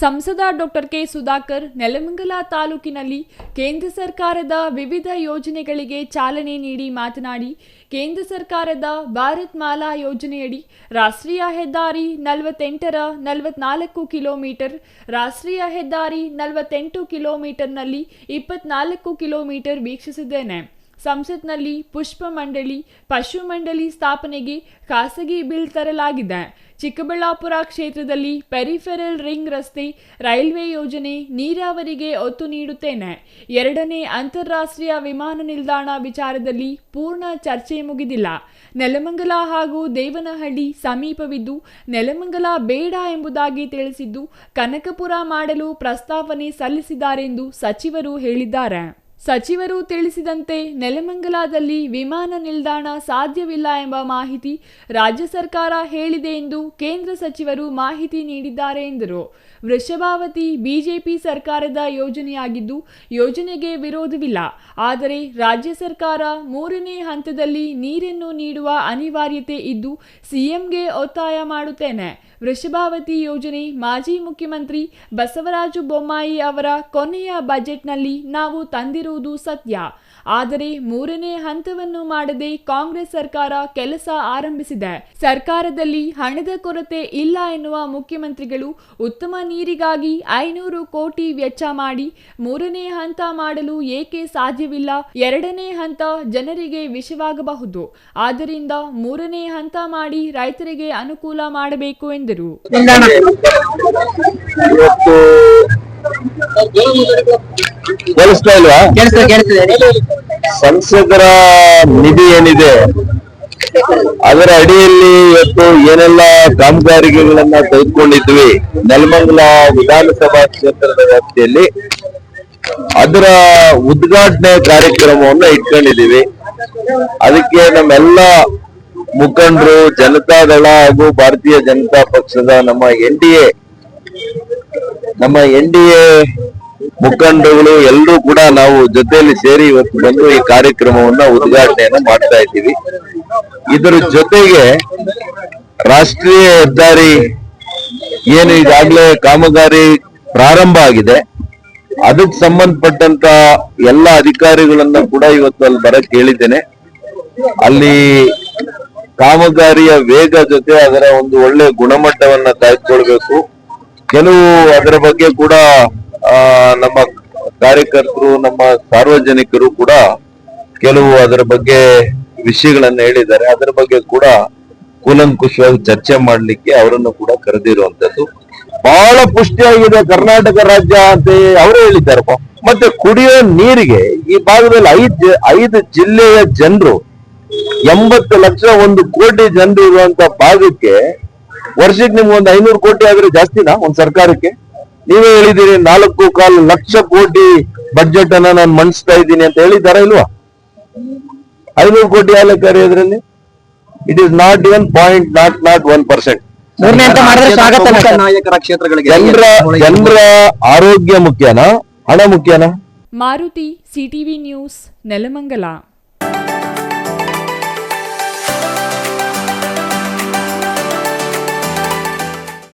ಸಂಸದ doctor K Sudhakar Nelamangala ತಾಲೂಕಿನಲ್ಲಿ ಕೇಂದ್ರ ಸರ್ಕಾರದ ವಿವಿಧ ಯೋಜನೆಗಳಿಗೆ ಚಾಲನೆ ನೀಡಿ ಮಾತನಾಡಿ, ಕೇಂದ್ರ ಸರ್ಕಾರದ ಭಾರತ್ ಮಾಲಾ ಯೋಜನೆಯಡಿ ರಾಷ್ಟ್ರೀಯ ಹೆದ್ದಾರಿ 48ರ 44 ಕಿಲೋಮೀಟರ್, ರಾಷ್ಟ್ರೀಯ ಹೆದ್ದಾರಿ 48 ಕಿಲೋಮೀಟರ್ನಲ್ಲಿ 24 ಕಿಲೋಮೀಟರ್ ವೀಕ್ಷಿಸಿದ್ದೇನೆ. ಸಂಸತ್ನಲ್ಲಿ ಪುಷ್ಪ ಮಂಡಳಿ, ಪಶು ಮಂಡಳಿ ಸ್ಥಾಪನೆಗೆ ಖಾಸಗಿ ಬಿಲ್ ತರಲಾಗಿದೆ. ಚಿಕ್ಕಬಳ್ಳಾಪುರ ಕ್ಷೇತ್ರದಲ್ಲಿ ಪೆರಿಫೆರಲ್ ರಿಂಗ್ ರಸ್ತೆ, ರೈಲ್ವೆ ಯೋಜನೆ, ನೀರಾವರಿಗೆ ಒತ್ತು ನೀಡುತ್ತೇನೆ. 2ನೇ ಅಂತಾರಾಷ್ಟ್ರೀಯ ವಿಮಾನ ನಿಲ್ದಾಣ ವಿಚಾರದಲ್ಲಿ ಪೂರ್ಣ ಚರ್ಚೆ ಮುಗಿದಿಲ್ಲ. ನೆಲಮಂಗಲ ಹಾಗೂ ದೇವನಹಳ್ಳಿ ಸಮೀಪವಿದ್ದು ನೆಲಮಂಗಲ ಬೇಡ ಎಂಬುದಾಗಿ ತಿಳಿಸಿದ್ದು ಕನಕಪುರ ಮಾಡಲು ಪ್ರಸ್ತಾವನೆ ಸಲ್ಲಿಸಿದ್ದಾರೆಂದು ಸಚಿವರು ಹೇಳಿದ್ದಾರೆ. ಸಚಿವರು ತಿಳಿಸಿದಂತೆ ನೆಲಮಂಗಲದಲ್ಲಿ ವಿಮಾನ ನಿಲ್ದಾಣ ಸಾಧ್ಯವಿಲ್ಲ ಎಂಬ ಮಾಹಿತಿ ರಾಜ್ಯ ಸರ್ಕಾರ ಹೇಳಿದೆ ಎಂದು ಕೇಂದ್ರ ಸಚಿವರು ಮಾಹಿತಿ ನೀಡಿದ್ದಾರೆ ಎಂದರು. ವೃಷಭಾವತಿ ಬಿಜೆಪಿ ಸರ್ಕಾರದ ಯೋಜನೆಯಾಗಿದ್ದು ಯೋಜನೆಗೆ ವಿರೋಧವಿಲ್ಲ. ಆದರೆ ರಾಜ್ಯ ಸರ್ಕಾರ 3ನೇ ಹಂತದಲ್ಲಿ ನೀರನ್ನು ನೀಡುವ ಅನಿವಾರ್ಯತೆ ಇದ್ದು ಸಿಎಂಗೆ ಒತ್ತಾಯ ಮಾಡುತ್ತೇನೆ. ವೃಷಭಾವತಿ ಯೋಜನೆ ಮಾಜಿ ಮುಖ್ಯಮಂತ್ರಿ ಬಸವರಾಜ ಬೊಮ್ಮಾಯಿ ಅವರ ಕೊನೆಯ ಬಜೆಟ್ನಲ್ಲಿ ನಾವು ತಂದಿರುವುದು ಸತ್ಯ. ಆದರೆ 3ನೇ ಹಂತವನ್ನು ಮಾಡದೆ ಕಾಂಗ್ರೆಸ್ ಸರ್ಕಾರ ಕೆಲಸ ಆರಂಭಿಸಿದೆ. ಸರ್ಕಾರದಲ್ಲಿ ಹಣದ ಕೊರತೆ ಇಲ್ಲ ಎನ್ನುವ ಮುಖ್ಯಮಂತ್ರಿಗಳು ಉತ್ತಮ ನೀರಿಗಾಗಿ 500 ಕೋಟಿ ವೆಚ್ಚ ಮಾಡಿ 3ನೇ ಹಂತ ಮಾಡಲು ಏಕೆ ಸಾಧ್ಯವಿಲ್ಲ? 2ನೇ ಹಂತ ಜನರಿಗೆ ವಿಷವಾಗಬಹುದು. ಆದ್ದರಿಂದ 3ನೇ ಹಂತ ಮಾಡಿ ರೈತರಿಗೆ ಅನುಕೂಲ ಮಾಡಬೇಕು ಎಂದರು. ಸಂಸದರ ನಿಧಿ ಏನಿದೆ ಅದರ ಅಡಿಯಲ್ಲಿ ಇವತ್ತು ಏನೆಲ್ಲ ಕಾಮಗಾರಿಗಳನ್ನ ತೆಗೆದುಕೊಂಡಿದ್ವಿ ನೆಲಮಂಗಲ ವಿಧಾನಸಭಾ ಕ್ಷೇತ್ರದ ವ್ಯಾಪ್ತಿಯಲ್ಲಿ, ಅದರ ಉದ್ಘಾಟನೆ ಕಾರ್ಯಕ್ರಮವನ್ನು ಇಟ್ಕೊಂಡಿದ್ದೀವಿ. ಅದಕ್ಕೆ ನಮ್ಮೆಲ್ಲ ಮುಖಂಡರು, ಜನತಾದಳ ಹಾಗೂ ಭಾರತೀಯ ಜನತಾ ಪಕ್ಷದ ನಮ್ಮ ಎನ್ ಡಿ ಎ ಮುಖಂಡರುಗಳು ಎಲ್ಲರೂ ಕೂಡ ನಾವು ಜೊತೆಯಲ್ಲಿ ಸೇರಿ ಇವತ್ತು ಬಂದು ಈ ಕಾರ್ಯಕ್ರಮವನ್ನ ಉದ್ಘಾಟನೆಯನ್ನ ಮಾಡ್ತಾ ಇದ್ದೀವಿ. ಇದರ ಜೊತೆಗೆ ರಾಷ್ಟ್ರೀಯ ಹೆದ್ದಾರಿ ಏನು ಈಗಾಗಲೇ ಕಾಮಗಾರಿ ಪ್ರಾರಂಭ ಆಗಿದೆ, ಅದಕ್ಕೆ ಸಂಬಂಧಪಟ್ಟಂತ ಎಲ್ಲ ಅಧಿಕಾರಿಗಳನ್ನ ಕೂಡ ಇವತ್ತು ಅಲ್ಲಿ ಬರಕ್ ಹೇಳಿದ್ದೇನೆ. ಅಲ್ಲಿ ಕಾಮಗಾರಿಯ ವೇಗ ಜೊತೆ ಅದರ ಒಂದು ಒಳ್ಳೆ ಗುಣಮಟ್ಟವನ್ನ ಕಾಯ್ದುಕೊಳ್ಬೇಕು. ಕೆಲವು ಅದರ ಬಗ್ಗೆ ಕೂಡ ನಮ್ಮ ಕಾರ್ಯಕರ್ತರು, ನಮ್ಮ ಸಾರ್ವಜನಿಕರು ಕೂಡ ಕೆಲವು ಅದರ ಬಗ್ಗೆ ವಿಷಯಗಳನ್ನ ಹೇಳಿದ್ದಾರೆ. ಅದರ ಬಗ್ಗೆ ಕೂಡ ಕೂಲಂಕುಷವಾಗಿ ಚರ್ಚೆ ಮಾಡ್ಲಿಕ್ಕೆ ಅವರನ್ನು ಕೂಡ ಕರೆದಿರುವಂತದ್ದು. ಬಹಳ ಪುಷ್ಟಿಯಾಗಿದೆ ಕರ್ನಾಟಕ ರಾಜ್ಯ ಅಂತ ಅವರೇ ಹೇಳಿದ್ದಾರಪ್ಪ. ಮತ್ತೆ ಕುಡಿಯೋ ನೀರಿಗೆ ಈ ಭಾಗದಲ್ಲಿ 5 ಜಿಲ್ಲೆಯ ಜನರು 80 ಲಕ್ಷ 1 ಕೋಟಿ ಜನರು ಇರುವಂತ ಭಾಗಕ್ಕೆ ವರ್ಷಕ್ಕೆ ನಿಮ್ಗೆ ಒಂದು 500 ಕೋಟಿ ಆದ್ರೆ ಜಾಸ್ತಿನಾ ಒಂದು ಸರ್ಕಾರಕ್ಕೆ? ನೀವೇ ಹೇಳಿದ್ದೀರಿ 4.25 ಲಕ್ಷ ಕೋಟಿ ಬಜೆಟ್ ಅನ್ನ ನಾನು ಮಂಡಿಸ್ತಾ ಇದ್ದೀನಿ ಅಂತ ಹೇಳಿದಾರ ಇಲ್ವಾ? 500 ಕೋಟಿ ಲೆಕ್ಕಾರಿ ಅದರಲ್ಲಿ ಇಟ್ ಇಸ್ ನಾಟ್ ಇವನ್ 0.01%. ಜನರ ಆರೋಗ್ಯ ಮುಖ್ಯನಾ, ಹಣ ಮುಖ್ಯನಾ? Maruti, CTV news, Nelamangala.